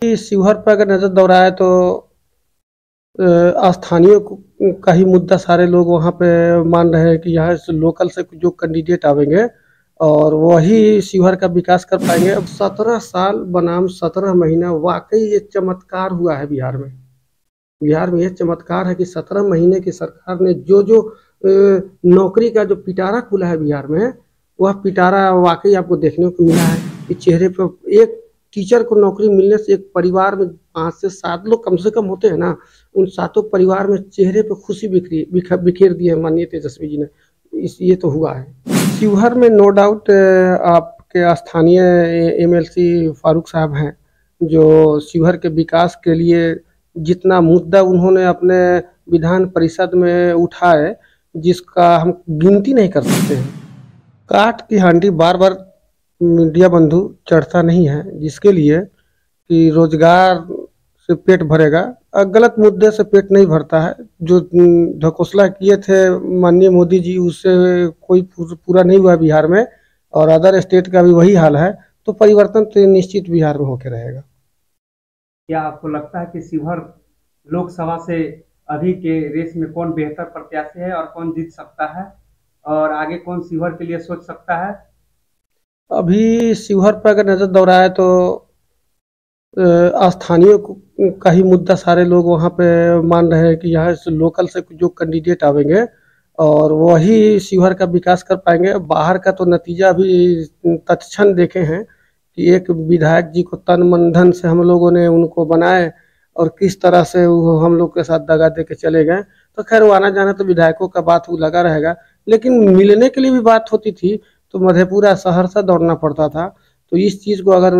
शिवहर पर अगर नजर दौड़ाए तो स्थानीय का ही मुद्दा सारे लोग वहाँ पे मान रहे हैं कि यहाँ से लोकल से जो कैंडिडेट आवेंगे और वही शिवहर का विकास कर पाएंगे। अब 17 साल बनाम 17 महीना वाकई ये चमत्कार हुआ है बिहार में। बिहार में ये चमत्कार है कि 17 महीने की सरकार ने जो जो नौकरी का जो पिटारा खुला है बिहार में, वह पिटारा वाकई आपको देखने को मिला है कि चेहरे पर एक टीचर को नौकरी मिलने से एक परिवार में 5 से 7 लोग कम से कम होते हैं ना, उन सातों परिवार में चेहरे पे खुशी बिखेर दी है माननीय तेजस्वी जी ने। ये तो हुआ है शिवहर में, नो डाउट। आपके स्थानीय एमएलसी फारूक साहब हैं, जो शिवहर के विकास के लिए जितना मुद्दा उन्होंने अपने विधान परिषद में उठाए, जिसका हम गिनती नहीं कर सकते हैं। काठ की हांडी बार बार मीडिया बंधु चढ़ता नहीं है, जिसके लिए कि रोजगार से पेट भरेगा, गलत मुद्दे से पेट नहीं भरता है। जो ढकोसला किए थे माननीय मोदी जी, उससे कोई पूरा नहीं हुआ बिहार में, और अदर स्टेट का भी वही हाल है, तो परिवर्तन तो निश्चित बिहार में होकर रहेगा। क्या आपको लगता है कि शिवहर लोकसभा से अभी के रेस में कौन बेहतर प्रत्याशी है और कौन जीत सकता है, और आगे कौन शिवहर के लिए सोच सकता है? अभी शिवहर पर अगर नजर दौड़ाए तो स्थानीय का ही मुद्दा सारे लोग वहाँ पे मान रहे हैं कि यहाँ से लोकल से जो कैंडिडेट आवेंगे और वही शिवहर का विकास कर पाएंगे। बाहर का तो नतीजा भी तत्क्षण देखे हैं कि एक विधायक जी को तन मन धन से हम लोगों ने उनको बनाए और किस तरह से वो हम लोग के साथ दगा दे के चले गए। तो खैर वो आना जाना तो विधायकों का बात वो लगा रहेगा, लेकिन मिलने के लिए भी बात होती थी तो मधेपुरा सहरसा दौड़ना पड़ता था। तो इस चीज को अगर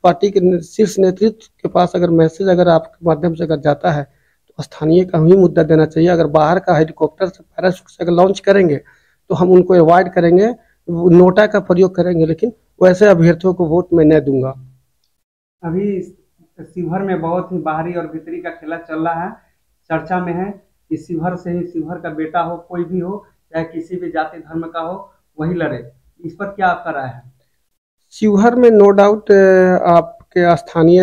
पार्टी के शीर्ष नेतृत्व के पास अगर मैसेज अगर आपके माध्यम से अगर जाता है तो स्थानीय का ही मुद्दा देना चाहिए। अगर बाहर का हेलीकॉप्टर से पैराशूट से अगर लॉन्च करेंगे तो हम उनको अवॉइड करेंगे, नोटा का प्रयोग करेंगे, लेकिन वैसे अभ्यर्थियों को वोट मैं नहीं दूंगा। अभी शिवहर में बहुत ही बाहरी और भीतरी का खेला चल रहा है, चर्चा में है कि शिवहर से ही शिवहर का बेटा हो, कोई भी हो, चाहे किसी भी जाति धर्म का हो, वही लड़े। इस पर क्या आपका राय है? शिवहर में, नो डाउट। आपके स्थानीय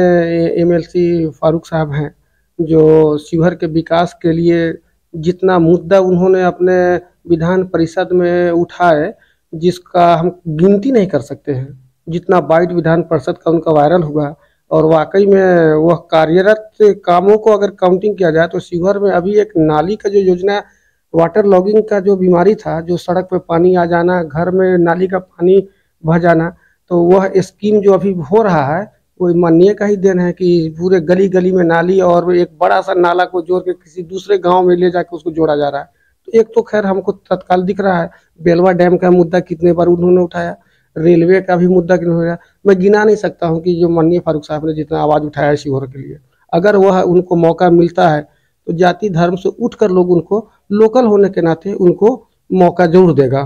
एमएलसी फारूक साहब हैं, जो शिवहर के विकास के लिए जितना मुद्दा उन्होंने अपने विधान परिषद में उठाए, जिसका हम गिनती नहीं कर सकते हैं, जितना बाइट विधान परिषद का उनका वायरल हुआ। और वाकई में वह कार्यरत कामों को अगर काउंटिंग किया जाए तो शिवहर में अभी एक नाली का जो योजना, वाटर लॉगिंग का जो बीमारी था, जो सड़क पे पानी आ जाना, घर में नाली का पानी बह जाना, तो वह स्कीम जो अभी हो रहा है वो माननीय का ही देन है कि पूरे गली गली में नाली और एक बड़ा सा नाला को जोड़ के किसी दूसरे गांव में ले जाके उसको जोड़ा जा रहा है। तो एक तो खैर हमको तत्काल दिख रहा है, बेलवा डैम का मुद्दा कितने बार उन्होंने उठाया, रेलवे का भी मुद्दा क्यों हो गया। मैं गिना नहीं सकता हूँ कि जो माननीय फारूक साहब ने जितना आवाज उठाया है शिवहर के लिए, अगर वह उनको मौका मिलता है तो जाति धर्म से उठकर लोग उनको लोकल होने के नाते उनको मौका जरूर देगा।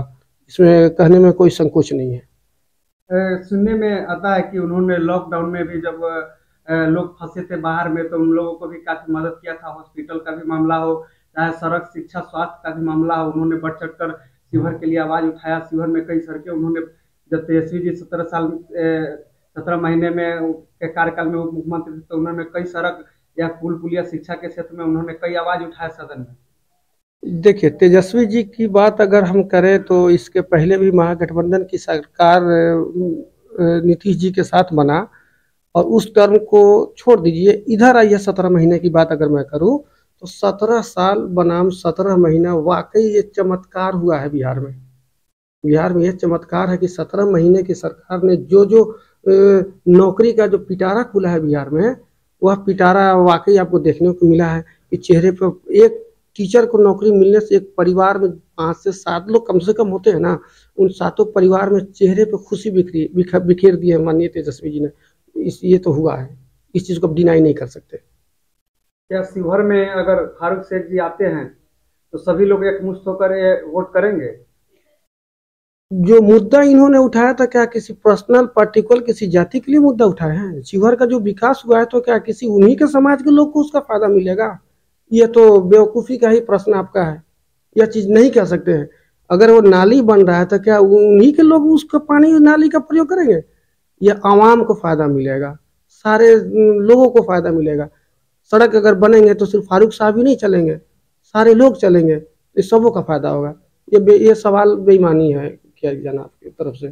इसमें कहने में कोई संकोच नहीं है। सुनने में आता है कि उन्होंने लॉकडाउन में भी जब लोग फंसे थे बाहर में, तो उन लोगों को भी काफी मदद किया था। हॉस्पिटल का भी मामला हो, चाहे सड़क, शिक्षा, स्वास्थ्य का भी मामला हो, उन्होंने बढ़ चढ़ कर शिवहर के लिए आवाज उठाया। शिवहर में कई सड़कें उन्होंने, जब तेजस्वी जी 17 महीने में के कार्यकाल में मुख्यमंत्री थे, तो उन्होंने कई सड़क या पुल पुलिया, शिक्षा के क्षेत्र में उन्होंने कई आवाज उठाया सदन में। देखिए, तेजस्वी जी की बात अगर हम करें तो इसके पहले भी महागठबंधन की सरकार नीतीश जी के साथ बना, और उस टर्म को छोड़ दीजिए, इधर आइए 17 महीने की बात अगर मैं करूं तो 17 साल बनाम 17 महीना वाकई ये चमत्कार हुआ है बिहार में। बिहार में यह चमत्कार है कि 17 महीने की सरकार ने जो जो नौकरी का जो पिटारा खुला है बिहार में, वह पिटारा वाकई आपको देखने को मिला है कि चेहरे पर एक टीचर को नौकरी मिलने से एक परिवार में 5 से 7 लोग कम से कम होते हैं ना, उन सातों परिवार में चेहरे पे खुशी बिखेर दी है माननीय तेजस्वी जी ने। ये तो हुआ है, इस चीज को डिनाई नहीं कर सकते। क्या शिवहर में अगर फारूक शेख जी आते हैं तो सभी लोग एकमुश्त होकर वोट करेंगे? जो मुद्दा इन्होंने उठाया था, क्या किसी पर्सनल पार्टिकुलर किसी जाति के लिए मुद्दा उठाए हैं? शिवहर का जो विकास हुआ है तो क्या किसी उन्हीं के समाज के लोग को उसका फायदा मिलेगा? ये तो बेवकूफ़ी का ही प्रश्न आपका है, यह चीज़ नहीं कह सकते हैं। अगर वो नाली बन रहा है तो क्या उन्हीं के लोग उसका पानी नाली का प्रयोग करेंगे? यह आवाम को फायदा मिलेगा, सारे लोगों को फायदा मिलेगा। सड़क अगर बनेंगे तो सिर्फ फारूक साहब ही नहीं चलेंगे, सारे लोग चलेंगे, इस सबों का फायदा होगा। ये सवाल बेईमानी है क्या जनाब की तरफ से।